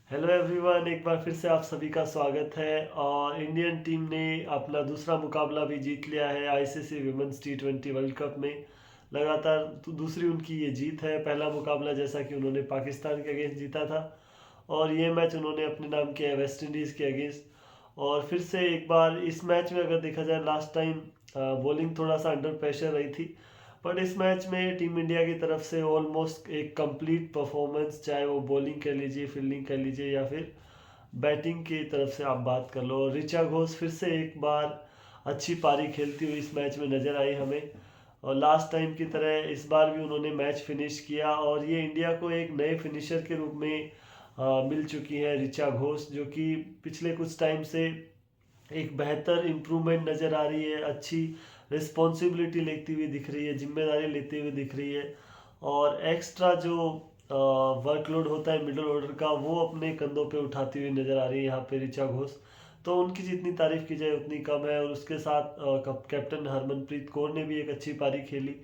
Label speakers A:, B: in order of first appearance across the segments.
A: Hello everyone, एक बार फिर से आप सभी का स्वागत है। और इंडियन टीम ने अपना दूसरा मुकाबला भी जीत लिया है आईसीसी विमेंस टी20 वर्ल्ड कप में। लगातार दूसरी उनकी ये जीत है। पहला मुकाबला जैसा कि उन्होंने पाकिस्तान के अगेंस्ट जीता था, और ये मैच उन्होंने अपने नाम किया है वेस्ट इंडीज़ के अगेंस्ट। और फिर से एक बार इस मैच में अगर देखा जाए, लास्ट टाइम बॉलिंग थोड़ा सा अंडर प्रेशर रही थी, बट इस मैच में टीम इंडिया की तरफ से ऑलमोस्ट एक कंप्लीट परफॉर्मेंस, चाहे वो बॉलिंग कह लीजिए, फील्डिंग कह लीजिए, या फिर बैटिंग की तरफ से आप बात कर लो। ऋचा घोष फिर से एक बार अच्छी पारी खेलती हुई इस मैच में नज़र आई हमें। और लास्ट टाइम की तरह इस बार भी उन्होंने मैच फिनिश किया, और ये इंडिया को एक नए फिनिशर के रूप में मिल चुकी है ऋचा घोष, जो कि पिछले कुछ टाइम से एक बेहतर इम्प्रूवमेंट नज़र आ रही है। अच्छी रिस्पॉन्सिबिलिटी लेती हुई दिख रही है, जिम्मेदारी लेते हुए दिख रही है। और एक्स्ट्रा जो वर्कलोड होता है मिडिल ऑर्डर का, वो अपने कंधों पे उठाती हुई नज़र आ रही है यहाँ पे ऋचा घोष। तो उनकी जितनी तारीफ की जाए उतनी कम है। और उसके साथ कैप्टन हरमनप्रीत कौर ने भी एक अच्छी पारी खेली।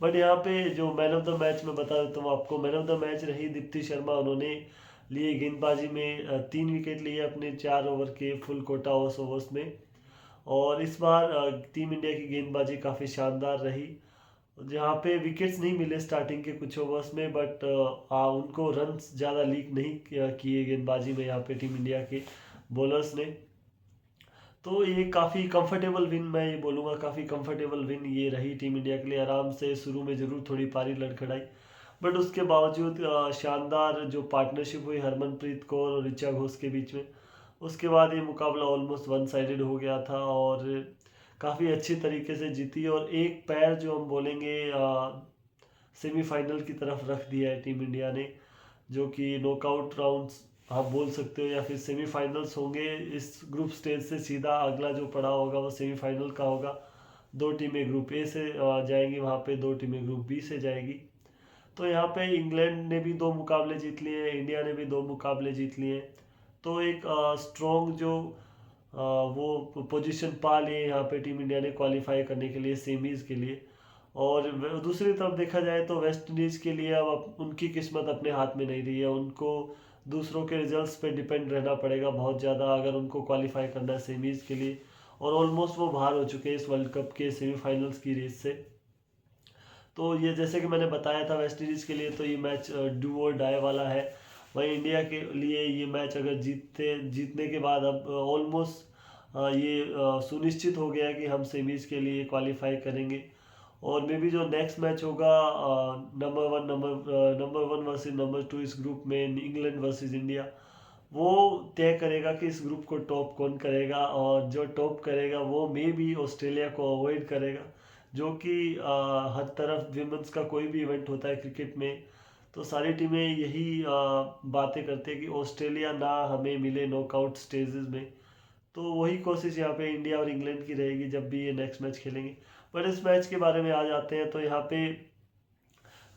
A: बट यहाँ पे जो मैन ऑफ द मैच मैं बता देता हूँ आपको, मैन ऑफ द मैच रही दीप्ति शर्मा। उन्होंने लिए गेंदबाजी में 3 विकेट लिए अपने 4 ओवर के फुल कोटा ओवर्स में। और इस बार टीम इंडिया की गेंदबाजी काफ़ी शानदार रही, जहाँ पे विकेट्स नहीं मिले स्टार्टिंग के कुछ ओवर्स में, बट उनको रन्स ज़्यादा लीक नहीं किए गेंदबाजी में यहाँ पे टीम इंडिया के बॉलर्स ने। तो ये काफ़ी कंफर्टेबल विन, मैं ये बोलूँगा काफ़ी कंफर्टेबल विन ये रही टीम इंडिया के लिए। आराम से शुरू में ज़रूर थोड़ी पारी लड़खड़ाई, बट उसके बावजूद शानदार जो पार्टनरशिप हुई हरमनप्रीत कौर और ऋचा घोष के बीच में, उसके बाद ये मुकाबला ऑलमोस्ट वन साइडेड हो गया था। और काफ़ी अच्छी तरीके से जीती, और एक पैर जो हम बोलेंगे सेमीफाइनल की तरफ रख दिया है टीम इंडिया ने, जो कि नॉकआउट राउंड्स आप बोल सकते हो, या फिर सेमीफाइनल्स होंगे। इस ग्रुप स्टेज से सीधा अगला जो पड़ा होगा वो सेमीफाइनल का होगा। 2 टीमें ग्रुप ए से जाएंगी, वहाँ पे 2 टीमें ग्रुप बी से जाएगी। तो यहाँ पे इंग्लैंड ने भी 2 मुकाबले जीत लिए हैं, इंडिया ने भी 2 मुकाबले जीत लिए हैं। तो एक स्ट्रॉन्ग जो वो पोजीशन पा लिए यहाँ पे टीम इंडिया ने क्वालिफाई करने के लिए सेमीज़ के लिए। और दूसरी तरफ देखा जाए तो वेस्ट इंडीज़ के लिए अब उनकी किस्मत अपने हाथ में नहीं रही है। उनको दूसरों के रिजल्ट्स पे डिपेंड रहना पड़ेगा बहुत ज़्यादा, अगर उनको क्वालिफाई करना है सेमीज़ के लिए। और ऑलमोस्ट वो बाहर हो चुके हैं इस वर्ल्ड कप के सेमीफाइनल्स की रेस से। तो ये जैसे कि मैंने बताया था, वेस्ट इंडीज़ के लिए तो ये मैच डू और डाई वाला है। वहीं इंडिया के लिए ये मैच अगर जीतने के बाद अब ऑलमोस्ट ये सुनिश्चित हो गया है कि हम सेमीज़ के लिए क्वालिफाई करेंगे। और मे बी जो नेक्स्ट मैच होगा नंबर वन वर्सेस नंबर 2 इस ग्रुप में, इंग्लैंड वर्सेस इंडिया, वो तय करेगा कि इस ग्रुप को टॉप कौन करेगा। और जो टॉप करेगा वो मे बी ऑस्ट्रेलिया को अवॉइड करेगा, जो कि हर तरफ विमेंस का कोई भी इवेंट होता है क्रिकेट में, तो सारी टीमें यही बातें करती है कि ऑस्ट्रेलिया ना हमें मिले नॉकआउट स्टेजेस में। तो वही कोशिश यहाँ पे इंडिया और इंग्लैंड की रहेगी जब भी ये नेक्स्ट मैच खेलेंगे। पर इस मैच के बारे में आ जाते हैं, तो यहाँ पे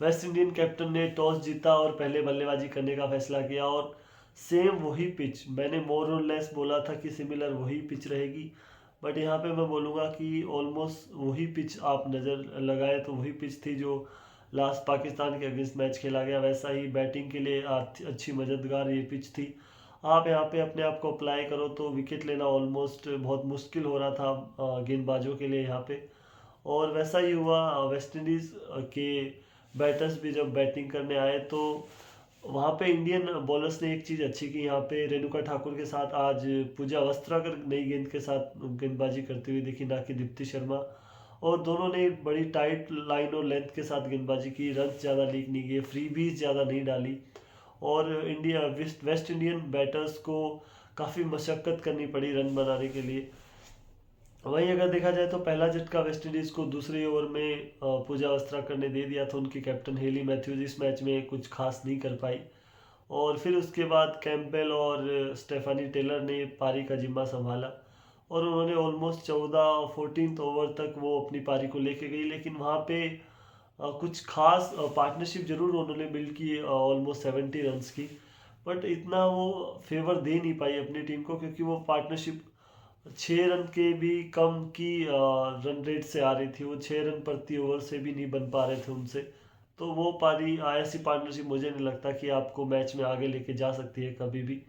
A: वेस्ट इंडियन कैप्टन ने टॉस जीता और पहले बल्लेबाजी करने का फैसला किया। और सेम वही पिच, मैंने मोर और लेस बोला था कि सिमिलर वही पिच रहेगी, बट यहाँ पे मैं बोलूँगा कि ऑलमोस्ट वही पिच आप नज़र लगाए तो वही पिच थी जो लास्ट पाकिस्तान के अगेंस्ट मैच खेला गया। वैसा ही बैटिंग के लिए अच्छी मददगार ये पिच थी। आप यहाँ पे अपने आप को अप्लाई करो तो विकेट लेना ऑलमोस्ट बहुत मुश्किल हो रहा था गेंदबाजों के लिए यहाँ पे। और वैसा ही हुआ। वेस्ट इंडीज़ के बैटर्स भी जब बैटिंग करने आए, तो वहाँ पे इंडियन बॉलर्स ने एक चीज़ अच्छी की, यहाँ पे रेणुका ठाकुर के साथ आज पूजा वस्त्राकर नई गेंद के साथ गेंदबाजी करती हुई दिखी, ना कि दीप्ति शर्मा। और दोनों ने बड़ी टाइट लाइन और लेंथ के साथ गेंदबाजी की, रन ज़्यादा लीक नहीं किए, फ्री भी ज़्यादा नहीं डाली। और वेस्ट इंडियन बैटर्स को काफ़ी मशक्क़त करनी पड़ी रन बनाने के लिए। वहीं अगर देखा जाए तो पहला झटका वेस्ट इंडीज़ को दूसरे ओवर में पूजा वस्त्राकर ने दे दिया था। उनकी कैप्टन हेली मैथ्यूज इस मैच में कुछ खास नहीं कर पाई। और फिर उसके बाद कैंपबेल और स्टेफानी टेलर ने पारी का जिम्मा संभाला, और उन्होंने ऑलमोस्ट 14 14 ओवर तक वो अपनी पारी को लेके गई। लेकिन वहाँ पे कुछ खास पार्टनरशिप जरूर उन्होंने बिल्ड की ऑलमोस्ट 70 रन्स की, बट इतना वो फेवर दे नहीं पाई अपनी टीम को, क्योंकि वो पार्टनरशिप 6 रन के भी कम की रन रेट से आ रही थी। वो 6 रन प्रति ओवर से भी नहीं बन पा रहे थे उनसे। तो वो पारी ऐसी पार्टनरशिप मुझे नहीं लगता कि आपको मैच में आगे लेके जा सकती है कभी भी।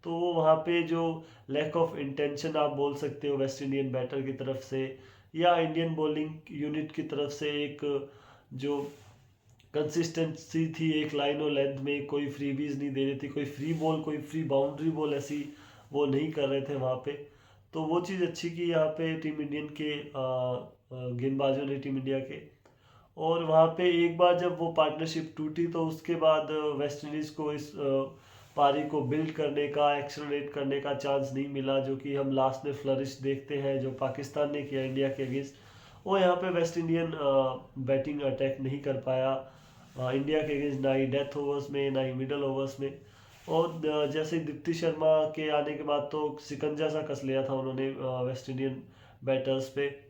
A: तो वहाँ पे जो लैक ऑफ इंटेंशन आप बोल सकते हो वेस्ट इंडियन बैटर की तरफ से या इंडियन बॉलिंग यूनिट की तरफ से, एक जो कंसिस्टेंसी थी एक लाइन और लेंथ में, कोई फ्रीबीज नहीं दे रही थी, कोई फ्री बॉल कोई फ्री बाउंड्री बॉल ऐसी वो नहीं कर रहे थे वहाँ पे। तो वो चीज़ अच्छी की यहाँ पे टीम इंडियन के गेंदबाजों ने, टीम इंडिया के। और वहाँ पे एक बार जब वो पार्टनरशिप टूटी तो उसके बाद वेस्ट इंडीज़ को इस पारी को बिल्ड करने का, एक्सेलरेट करने का चांस नहीं मिला, जो कि हम लास्ट में फ्लरिश देखते हैं जो पाकिस्तान ने किया इंडिया के अगेंस्ट। वो यहाँ पे वेस्ट इंडियन बैटिंग अटैक नहीं कर पाया इंडिया के अगेंस्ट, ना ही डेथ ओवर्स में ना ही मिडल ओवर्स में। और जैसे दीप्ति शर्मा के आने के बाद तो शिकंजा सा कस लिया था उन्होंने वेस्ट इंडियन बैटर्स पे,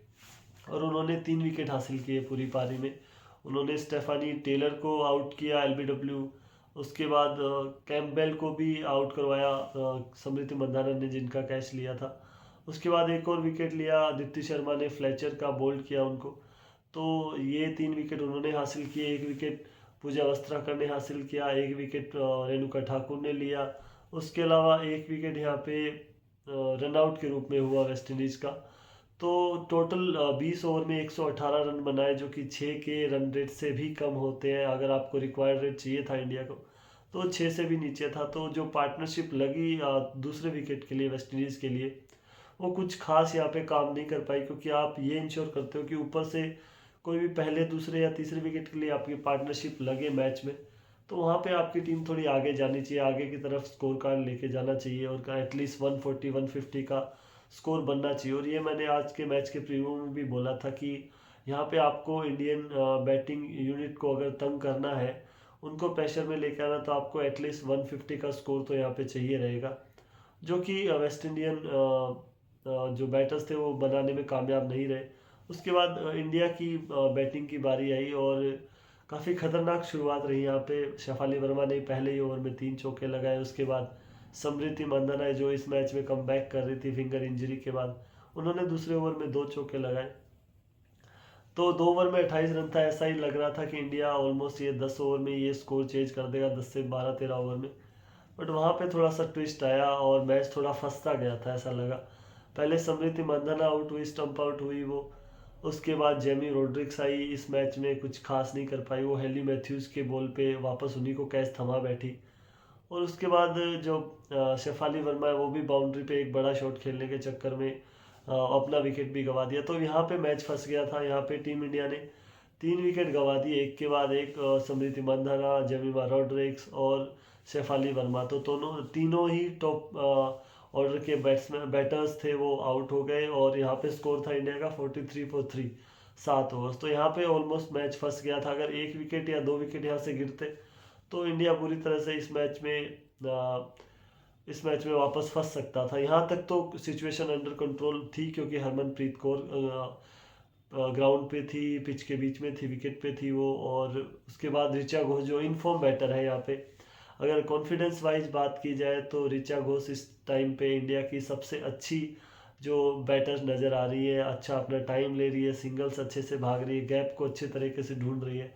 A: और उन्होंने 3 विकेट हासिल किए पूरी पारी में। उन्होंने स्टेफानी टेलर को आउट किया एलबीडब्ल्यू, उसके बाद कैम्पबेल को भी आउट करवाया स्मृति मंदाना ने जिनका कैच लिया था। उसके बाद एक और विकेट लिया दीप्ति शर्मा ने, फ्लेचर का बोल्ड किया उनको। तो ये 3 विकेट उन्होंने हासिल किए, 1 विकेट पूजा वस्त्राकर ने हासिल किया, 1 विकेट रेणुका ठाकुर ने लिया। उसके अलावा 1 विकेट यहाँ पे रन आउट के रूप में हुआ वेस्ट इंडीज़ का। तो टोटल 20 ओवर में 118 रन बनाए, जो कि 6 के रन रेट से भी कम होते हैं। अगर आपको रिक्वायर्ड रेट चाहिए था इंडिया को तो 6 से भी नीचे था। तो जो पार्टनरशिप लगी दूसरे विकेट के लिए वेस्ट इंडीज़ के लिए, वो कुछ खास यहाँ पे काम नहीं कर पाई, क्योंकि आप ये इंश्योर करते हो कि ऊपर से कोई भी पहले दूसरे या तीसरे विकेट के लिए आपकी पार्टनरशिप लगे मैच में, तो वहाँ पे आपकी टीम थोड़ी आगे जानी चाहिए, आगे की तरफ स्कोर कार्ड लेके जाना चाहिए, और एटलीस्ट 140 150 का स्कोर बनना चाहिए। और ये मैंने आज के मैच के प्रीव्यू में भी बोला था कि यहाँ पे आपको इंडियन बैटिंग यूनिट को अगर तंग करना है, उनको प्रेशर में लेके आना, तो आपको एटलीस्ट 150 का स्कोर तो यहाँ पे चाहिए रहेगा, जो कि वेस्ट इंडियन जो बैटर्स थे वो बनाने में कामयाब नहीं रहे। उसके बाद इंडिया की बैटिंग की बारी आई, और काफ़ी खतरनाक शुरुआत रही यहाँ पे। शेफाली वर्मा ने पहले ही ओवर में 3 चौके लगाए। उसके बाद स्मृति मंदाना जो इस मैच में कम बैक कर रही थी फिंगर इंजरी के बाद, उन्होंने दूसरे ओवर में 2 चौके लगाए। तो 2 ओवर में 28 रन था, ऐसा ही लग रहा था कि इंडिया ऑलमोस्ट ये 10 ओवर में ये स्कोर चेंज कर देगा, 10 से 12 13 ओवर में। बट वहाँ पे थोड़ा सा ट्विस्ट आया और मैच थोड़ा फंसता गया था, ऐसा लगा। पहले स्मृति मंदाना आउट हुई, स्टंप आउट हुई वो। उसके बाद जेमी रोड्रिक्स आई, इस मैच में कुछ खास नहीं कर पाई, वो हेली मैथ्यूज़ के बॉल पे वापस उन्हीं को कैच थमा बैठी। और उसके बाद जो शेफाली वर्मा है वो भी बाउंड्री पे एक बड़ा शॉट खेलने के चक्कर में अपना विकेट भी गंवा दिया। तो यहाँ पे मैच फंस गया था। यहाँ पे टीम इंडिया ने 3 विकेट गंवा दिए, एक के बाद एक। स्मृति मंदाना, जेमिमा रॉड्रिक्स और शेफाली वर्मा, तो दोनों तीनों ही टॉप ऑर्डर के बैटर्स थे, वो आउट हो गए। और यहाँ पे स्कोर था इंडिया का 43 फॉर 3, 7 ओवर्स। तो यहाँ पे ऑलमोस्ट मैच फंस गया था। अगर 1 विकेट या 2 विकेट यहाँ से गिरते तो इंडिया पूरी तरह से इस मैच में वापस फंस सकता था। यहाँ तक तो सिचुएशन अंडर कंट्रोल थी, क्योंकि हरमनप्रीत कौर ग्राउंड पे थी, पिच के बीच में थी, विकेट पे थी वो। और उसके बाद ऋचा घोष जो इनफॉर्म बैटर है यहाँ पे, अगर कॉन्फिडेंस वाइज बात की जाए तो ऋचा घोष इस टाइम पे इंडिया की सबसे अच्छी जो बैटर नज़र आ रही है। अच्छा अपना टाइम ले रही है, सिंगल्स अच्छे से भाग रही है, गैप को अच्छे तरीके से ढूंढ रही है।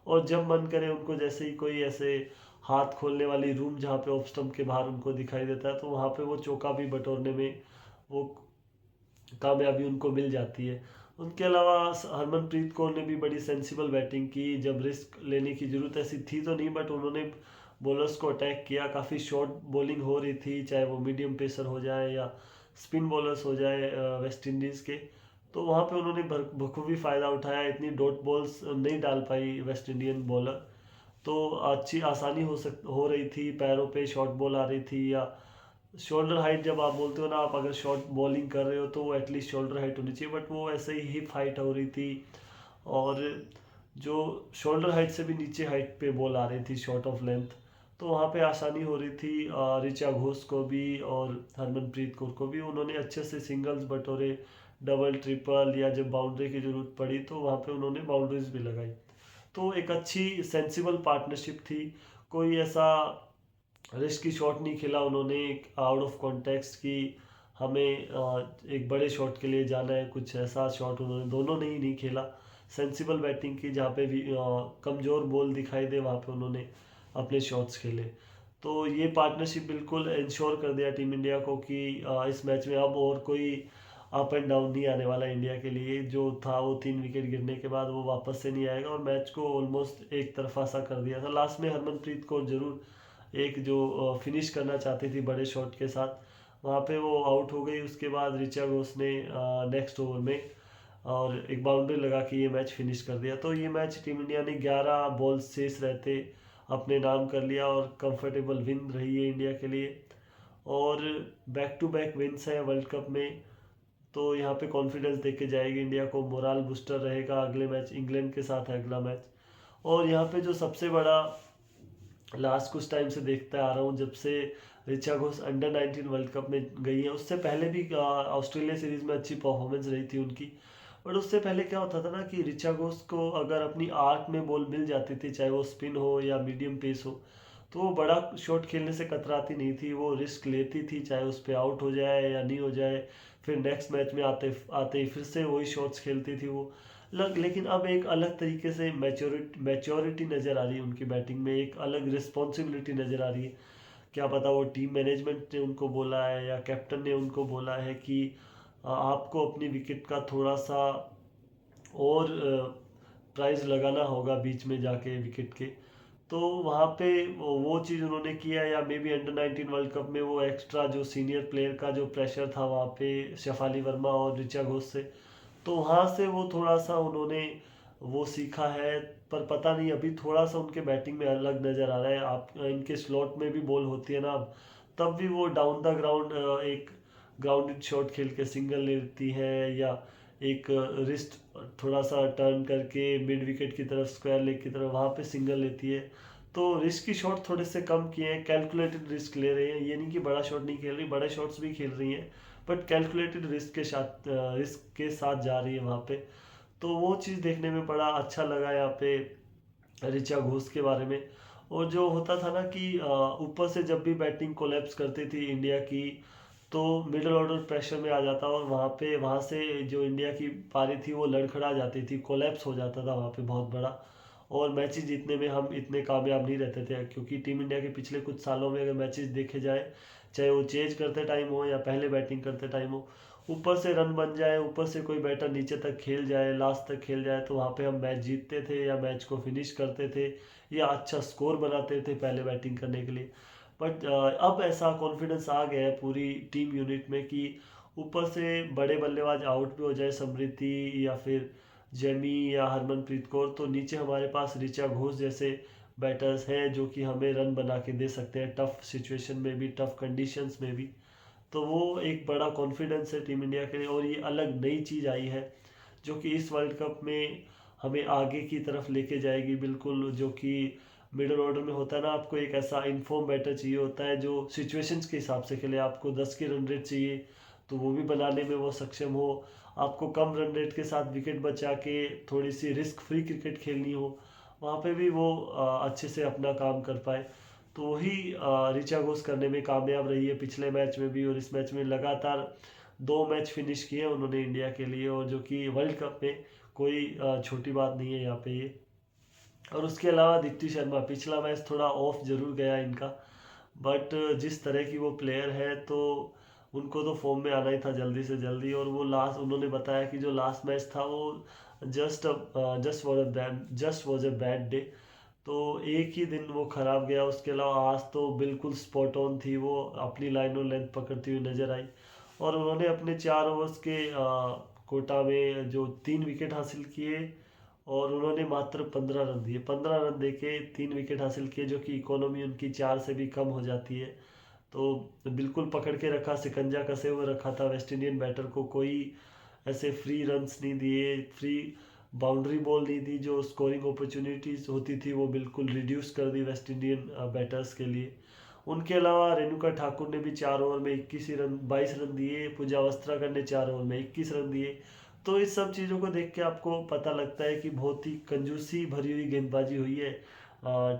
A: और जब मन करे उनको, जैसे ही कोई ऐसे हाथ खोलने वाली रूम जहाँ पे ऑफ स्टंप के बाहर उनको दिखाई देता है, तो वहाँ पे वो चौका भी बटोरने में वो कामयाबी उनको मिल जाती है। उनके अलावा हरमनप्रीत कौर ने भी बड़ी सेंसिबल बैटिंग की, जब रिस्क लेने की ज़रूरत ऐसी थी तो नहीं, बट उन्होंने बॉलर्स को अटैक किया। काफ़ी शॉर्ट बॉलिंग हो रही थी, चाहे वो मीडियम पेसर हो जाए या स्पिन बॉलर्स हो जाए वेस्ट इंडीज़ के। तो वहाँ पे उन्होंने बखूबी फ़ायदा उठाया। इतनी डॉट बॉल्स नहीं डाल पाई वेस्ट इंडियन बॉलर, तो अच्छी आसानी हो रही थी, पैरों पे शॉर्ट बॉल आ रही थी, या शोल्डर हाइट जब आप बोलते हो ना, आप अगर शॉर्ट बॉलिंग कर रहे हो तो वो एटलीस्ट शोल्डर हाइट होनी चाहिए, बट वो ऐसे ही हिप हाइट हो रही थी। और जो शोल्डर हाइट से भी नीचे हाइट पे बॉल आ रही थी, शॉर्ट ऑफ लेंथ। तो वहाँ पे आसानी हो रही थी ऋचा घोष को भी और हरमनप्रीत कौर को भी। उन्होंने अच्छे से सिंगल्स बटोरे, डबल ट्रिपल, या जब बाउंड्री की ज़रूरत पड़ी तो वहाँ पे उन्होंने बाउंड्रीज भी लगाई। तो एक अच्छी सेंसिबल पार्टनरशिप थी। कोई ऐसा रिस्क की शॉट नहीं खेला उन्होंने, एक आउट ऑफ कॉन्टेक्स्ट की हमें एक बड़े शॉट के लिए जाना है, कुछ ऐसा शॉट उन्होंने दोनों ने ही नहीं खेला। सेंसिबल बैटिंग की, जहाँ पे भी कमज़ोर बॉल दिखाई दे वहाँ पे उन्होंने अपने शॉट्स खेले। तो ये पार्टनरशिप बिल्कुल इंश्योर कर दिया टीम इंडिया को कि इस मैच में अब और कोई अप एंड डाउन नहीं आने वाला इंडिया के लिए। जो था वो 3 विकेट गिरने के बाद वो वापस से नहीं आएगा, और मैच को ऑलमोस्ट एक तरफा सा कर दिया था। लास्ट में हरमनप्रीत कौर जरूर एक जो फिनिश करना चाहती थी बड़े शॉट के साथ, वहाँ पे वो आउट हो गई। उसके बाद ऋचा घोष ने नेक्स्ट ओवर में और एक बाउंड्री लगा के ये मैच फिनिश कर दिया। तो ये मैच टीम इंडिया ने 11 बॉल शेष रहते अपने नाम कर लिया, और कंफर्टेबल विन रही है इंडिया के लिए। और बैक टू बैक विन्स है वर्ल्ड कप में, तो यहाँ पे कॉन्फिडेंस देके जाएगी इंडिया को, मोराल बूस्टर रहेगा। अगले मैच इंग्लैंड के साथ है अगला मैच। और यहाँ पे जो सबसे बड़ा लास्ट कुछ टाइम से देखता आ रहा हूँ, जब से Richa Ghosh under 19 world cup में गई है, उससे पहले भी ऑस्ट्रेलिया सीरीज में अच्छी परफॉर्मेंस रही थी उनकी। बट उससे पहले क्या होता था ना कि ऋचा घोष को अगर अपनी आर्क में बॉल मिल जाती थी, चाहे वो स्पिन हो या मीडियम पेस हो, तो वो बड़ा शॉट खेलने से कतराती नहीं थी। वो रिस्क लेती थी, चाहे उस पर आउट हो जाए या नहीं हो जाए। फिर नेक्स्ट मैच में आते आते ही फिर से वही शॉट्स खेलती थी वो। लेकिन अब एक अलग तरीके से मैच्योरिटी नज़र आ रही है उनकी बैटिंग में, एक अलग रिस्पॉन्सिबिलिटी नज़र आ रही है। क्या पता वो टीम मैनेजमेंट ने उनको बोला है या कैप्टन ने उनको बोला है कि आपको अपनी विकेट का थोड़ा सा और प्राइस लगाना होगा बीच में जाके विकेट के। तो वहाँ पे वो चीज़ उन्होंने किया, या may be under 19 world cup में वो एक्स्ट्रा जो सीनियर प्लेयर का जो प्रेशर था वहाँ पे शेफाली वर्मा और ऋचा घोष से, तो वहाँ से वो थोड़ा सा उन्होंने वो सीखा है। पर पता नहीं, अभी थोड़ा सा उनके बैटिंग में अलग नज़र आ रहा है। आप इनके स्लॉट में भी बॉल होती है ना अब, तब भी वो डाउन द ग्राउंड एक ग्राउंडेड शॉट खेल के सिंगल लेती है, या एक रिस्ट थोड़ा सा टर्न करके मिड विकेट की तरफ स्क्वायर लेग की तरफ वहाँ पे सिंगल लेती है। तो रिस्क की शॉट थोड़े से कम किए हैं, कैलकुलेटेड रिस्क ले रहे हैं। ये नहीं कि बड़ा शॉट नहीं खेल रही, बड़े शॉट्स भी खेल रही हैं, बट कैलकुलेटेड रिस्क के साथ जा रही है वहाँ पे। तो वो चीज़ देखने में बड़ा अच्छा लगा यहाँ पे ऋचा घोष के बारे में। और जो होता था ना कि ऊपर से जब भी बैटिंग कोलैप्स करती थी इंडिया की, तो मिडिल ऑर्डर प्रेशर में आ जाता, और वहाँ से जो इंडिया की पारी थी वो लड़खड़ा जाती थी, कोलैप्स हो जाता था वहाँ पे बहुत बड़ा। और मैचेस जीतने में हम इतने कामयाब नहीं रहते थे, क्योंकि टीम इंडिया के पिछले कुछ सालों में अगर मैचेस देखे जाए, चाहे वो चेज करते टाइम हो या पहले बैटिंग करते टाइम हो, ऊपर से रन बन जाए, ऊपर से कोई बैटर नीचे तक खेल जाए, लास्ट तक खेल जाए, तो वहाँ पे हम मैच जीतते थे या मैच को फिनिश करते थे या अच्छा स्कोर बनाते थे पहले बैटिंग करने के लिए। बट अब ऐसा कॉन्फिडेंस आ गया है पूरी टीम यूनिट में कि ऊपर से बड़े बल्लेबाज आउट भी हो जाए, समृति या फिर जेमी या हरमनप्रीत कौर, तो नीचे हमारे पास ऋचा घोष जैसे बैटर्स हैं जो कि हमें रन बना के दे सकते हैं टफ सिचुएशन में भी, टफ कंडीशंस में भी। तो वो एक बड़ा कॉन्फिडेंस है टीम इंडिया के लिए, और ये अलग नई चीज़ आई है जो कि इस वर्ल्ड कप में हमें आगे की तरफ लेके जाएगी बिल्कुल। जो कि मिडिल ऑर्डर में होता है ना, आपको एक ऐसा इन्फॉर्म बैटर चाहिए होता है जो सिचुएशंस के हिसाब से खेले। आपको 10 की रन रेट चाहिए तो वो भी बनाने में वो सक्षम हो, आपको कम रन रेट के साथ विकेट बचा के थोड़ी सी रिस्क फ्री क्रिकेट खेलनी हो, वहाँ पे भी वो अच्छे से अपना काम कर पाए। तो वही ऋचा घोष करने में कामयाब रही है पिछले मैच में भी, और इस मैच में लगातार 2 मैच फिनिश किए उन्होंने इंडिया के लिए, और जो कि वर्ल्ड कप में कोई छोटी बात नहीं है यहाँ पे ये। और उसके अलावा दीप्ति शर्मा, पिछला मैच थोड़ा ऑफ जरूर गया इनका, बट जिस तरह की वो प्लेयर है तो उनको तो फॉर्म में आना ही था जल्दी से जल्दी। और वो लास्ट उन्होंने बताया कि जो लास्ट मैच था वो just just was a bad day, तो एक ही दिन वो खराब गया। उसके अलावा आज तो बिल्कुल स्पॉट ऑन थी, वो अपनी लाइन और लेंथ पकड़ती हुई नजर आई। और उन्होंने अपने 4 ओवर्स के कोटा में जो 3 विकेट हासिल किए, और उन्होंने मात्र 15 रन दिए। 15 रन देके 3 विकेट हासिल किए, जो कि इकोनॉमी उनकी 4 से भी कम हो जाती है। तो बिल्कुल पकड़ के रखा, सिकंजा कसे हुए रखा था वेस्ट इंडियन बैटर को। कोई ऐसे फ्री रन्स नहीं दिए, फ्री बाउंड्री बॉल नहीं दी, जो स्कोरिंग अपॉर्चुनिटीज होती थी वो बिल्कुल रिड्यूस कर दी वेस्ट इंडियन बैटर्स के लिए। उनके अलावा रेणुका ठाकुर ने भी 4 ओवर में 22 रन दिए, पूजावस्त्रा ने 4 ओवर में 21 रन दिए। तो इस सब चीज़ों को देख के आपको पता लगता है कि बहुत ही कंजूसी भरी हुई गेंदबाजी हुई है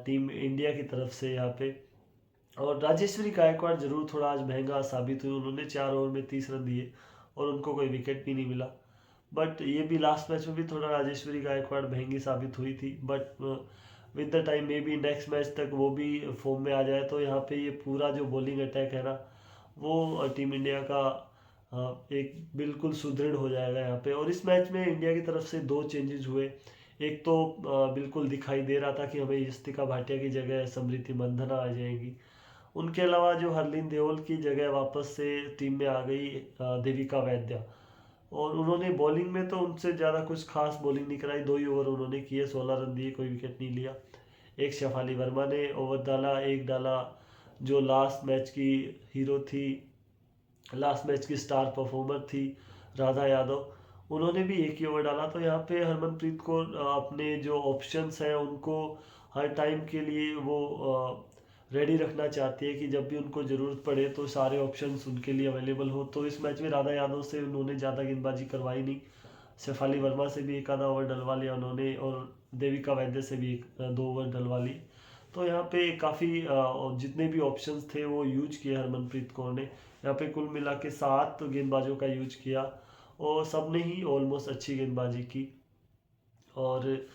A: टीम इंडिया की तरफ से यहाँ पे। और राजेश्वरी गायकवाड़ जरूर थोड़ा आज महंगा साबित हुई, उन्होंने 4 ओवर में 30 रन दिए और उनको कोई विकेट भी नहीं मिला। बट ये भी लास्ट मैच में भी थोड़ा राजेश्वरी गायकवाड़ महंगी साबित हुई थी, but with the time may be next match तक वो भी फॉर्म में आ जाए तो यहाँ पे ये पूरा जो बॉलिंग अटैक है ना वो टीम इंडिया का एक बिल्कुल सुदृढ़ हो जाएगा यहाँ पे। और इस मैच में इंडिया की तरफ से दो चेंजेस हुए। एक तो बिल्कुल दिखाई दे रहा था कि हमें यस्तिका भाटिया की जगह स्मृति मंधना आ जाएंगी। उनके अलावा जो हरलीन देओल की जगह वापस से टीम में आ गई देविका वैद्या। और उन्होंने बॉलिंग में तो उनसे ज़्यादा कुछ खास बॉलिंग नहीं कराई, 2 ही ओवर उन्होंने किए, 16 रन दिए, कोई विकेट नहीं लिया। एक शेफाली वर्मा ने ओवर डाला, एक डाला जो लास्ट मैच की हीरो थी, लास्ट मैच की स्टार परफॉर्मर थी राधा यादव, उन्होंने भी एक ही ओवर डाला। तो यहाँ पे हरमनप्रीत कौर अपने जो ऑप्शंस हैं उनको हर टाइम के लिए वो रेडी रखना चाहती है कि जब भी उनको ज़रूरत पड़े तो सारे ऑप्शंस उनके लिए अवेलेबल हो। तो इस मैच में राधा यादव से उन्होंने ज़्यादा गेंदबाजी करवाई नहीं, शेफाली वर्मा से भी एक आधा ओवर डलवा लिया उन्होंने, और देविका वैद्य से भी 2 ओवर डलवा लिए। तो यहाँ पे काफ़ी जितने भी ऑप्शंस थे वो यूज किए हरमनप्रीत कौर ने। यहाँ पे कुल मिला के 7 गेंदबाजों का यूज किया और सब ने ही ऑलमोस्ट अच्छी गेंदबाजी की। और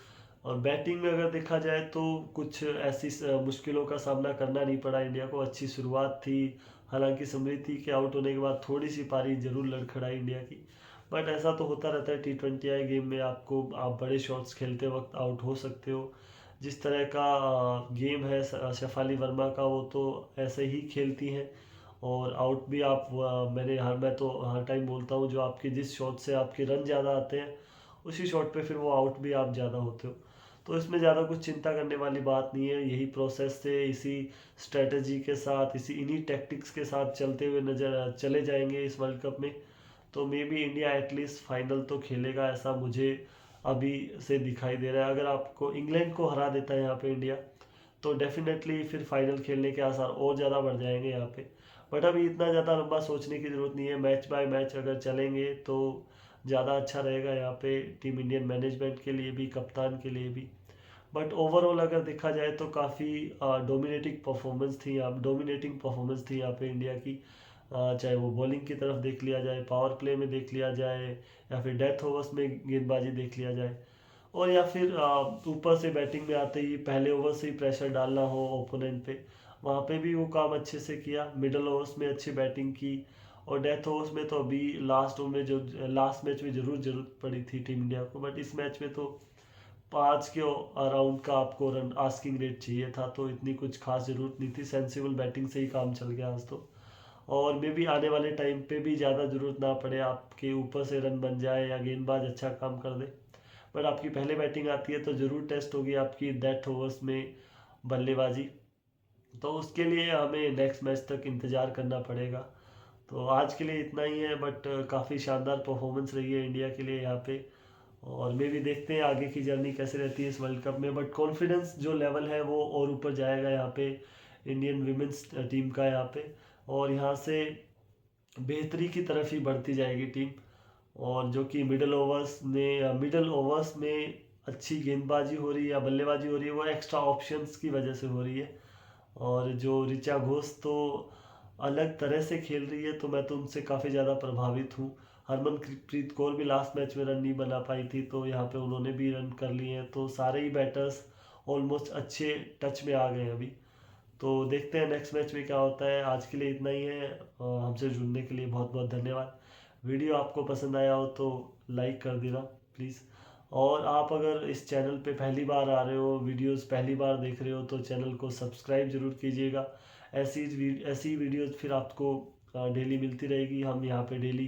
A: बैटिंग में अगर देखा जाए तो कुछ ऐसी मुश्किलों का सामना करना नहीं पड़ा इंडिया को। अच्छी शुरुआत थी, हालांकि स्मृति के आउट होने के बाद थोड़ी सी पारी जरूर लड़खड़ाई इंडिया की, बट ऐसा तो होता रहता है T20 आई गेम में, आपको आप बड़े शॉट्स खेलते वक्त आउट हो सकते हो। जिस तरह का गेम है शेफाली वर्मा का, वो तो ऐसे ही खेलती हैं और आउट भी आप मैं तो हर टाइम बोलता हूँ, जो आपके जिस शॉट से आपके रन ज़्यादा आते हैं उसी शॉट पे फिर वो आउट भी आप ज़्यादा होते हो। तो इसमें ज़्यादा कुछ चिंता करने वाली बात नहीं है। यही प्रोसेस से, इसी स्ट्रेटजी के साथ, इन्हीं टैक्टिक्स के साथ चलते हुए नजर चले जाएंगे इस वर्ल्ड कप में। तो may be India at least final तो खेलेगा, ऐसा मुझे अभी से दिखाई दे रहा है। अगर आपको इंग्लैंड को हरा देता है यहाँ पे इंडिया, तो डेफिनेटली फिर फाइनल खेलने के आसार और ज़्यादा बढ़ जाएंगे यहाँ पे। बट अभी इतना ज़्यादा लंबा सोचने की ज़रूरत नहीं है, मैच बाय मैच अगर चलेंगे तो ज़्यादा अच्छा रहेगा यहाँ पे टीम इंडियन मैनेजमेंट के लिए भी, कप्तान के लिए भी। बट ओवरऑल अगर देखा जाए तो काफ़ी डोमिनेटिंग परफॉर्मेंस थी यहाँ पे इंडिया की। चाहे वो बॉलिंग की तरफ देख लिया जाए, पावर प्ले में देख लिया जाए, या फिर डेथ ओवर्स में गेंदबाजी देख लिया जाए, और या फिर ऊपर से बैटिंग में आते ही पहले ओवर से ही प्रेशर डालना हो ओपोनेंट पे, वहाँ पे भी वो काम अच्छे से किया। मिडल ओवर्स में अच्छी बैटिंग की, और डेथ ओवर्स में तो अभी लास्ट मैच में जरूरत पड़ी थी टीम इंडिया को, बट इस मैच में तो 5 के अराउंड का आपको रन आस्किंग रेट चाहिए था, तो इतनी कुछ खास जरूरत नहीं थी। सेंसिबल बैटिंग से ही काम चल गया आज तो। और मे भी आने वाले टाइम पे भी ज़्यादा ज़रूरत ना पड़े, आपके ऊपर से रन बन जाए या गेंदबाज अच्छा काम कर दे, बट आपकी पहले बैटिंग आती है तो ज़रूर टेस्ट होगी आपकी डेथ ओवर्स में बल्लेबाजी। तो उसके लिए हमें नेक्स्ट मैच तक इंतज़ार करना पड़ेगा। तो आज के लिए इतना ही है, बट काफ़ी शानदार परफॉर्मेंस रही है इंडिया के लिए यहाँ पे। और मे भी देखते हैं आगे की जर्नी कैसे रहती है इस वर्ल्ड कप में, बट कॉन्फिडेंस जो लेवल है वो और ऊपर जाएगा यहाँ पे इंडियन विमेंस टीम का यहाँ पे, और यहाँ से बेहतरी की तरफ ही बढ़ती जाएगी टीम। और जो कि मिडल ओवर्स में अच्छी गेंदबाजी हो रही है या बल्लेबाजी हो रही है, वो एक्स्ट्रा ऑप्शंस की वजह से हो रही है। और जो ऋचा घोष तो अलग तरह से खेल रही है, तो मैं तो उनसे काफ़ी ज़्यादा प्रभावित हूँ। हरमनप्रीत कौर भी लास्ट मैच में रन नहीं बना पाई थी, तो यहाँ पे उन्होंने भी रन कर लिए हैं। तो सारे ही बैटर्स ऑलमोस्ट अच्छे टच में आ गए हैं अभी। तो देखते हैं नेक्स्ट मैच में क्या होता है। आज के लिए इतना ही है। हमसे जुड़ने के लिए बहुत बहुत धन्यवाद। वीडियो आपको पसंद आया हो तो लाइक कर देना प्लीज़। और आप अगर इस चैनल पे पहली बार आ रहे हो, वीडियोस पहली बार देख रहे हो, तो चैनल को सब्सक्राइब जरूर कीजिएगा। ऐसी वीडियोस फिर आपको डेली मिलती रहेगी। हम यहाँ पे डेली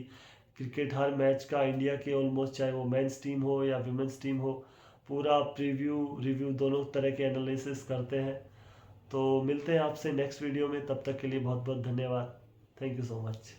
A: क्रिकेट हर मैच का, इंडिया के ऑलमोस्ट, चाहे वो मेंस टीम हो या विमेंस टीम हो, पूरा प्रीव्यू रिव्यू दोनों तरह के एनालिसिस करते हैं। तो मिलते हैं आपसे नेक्स्ट वीडियो में, तब तक के लिए बहुत बहुत धन्यवाद। Thank you so much.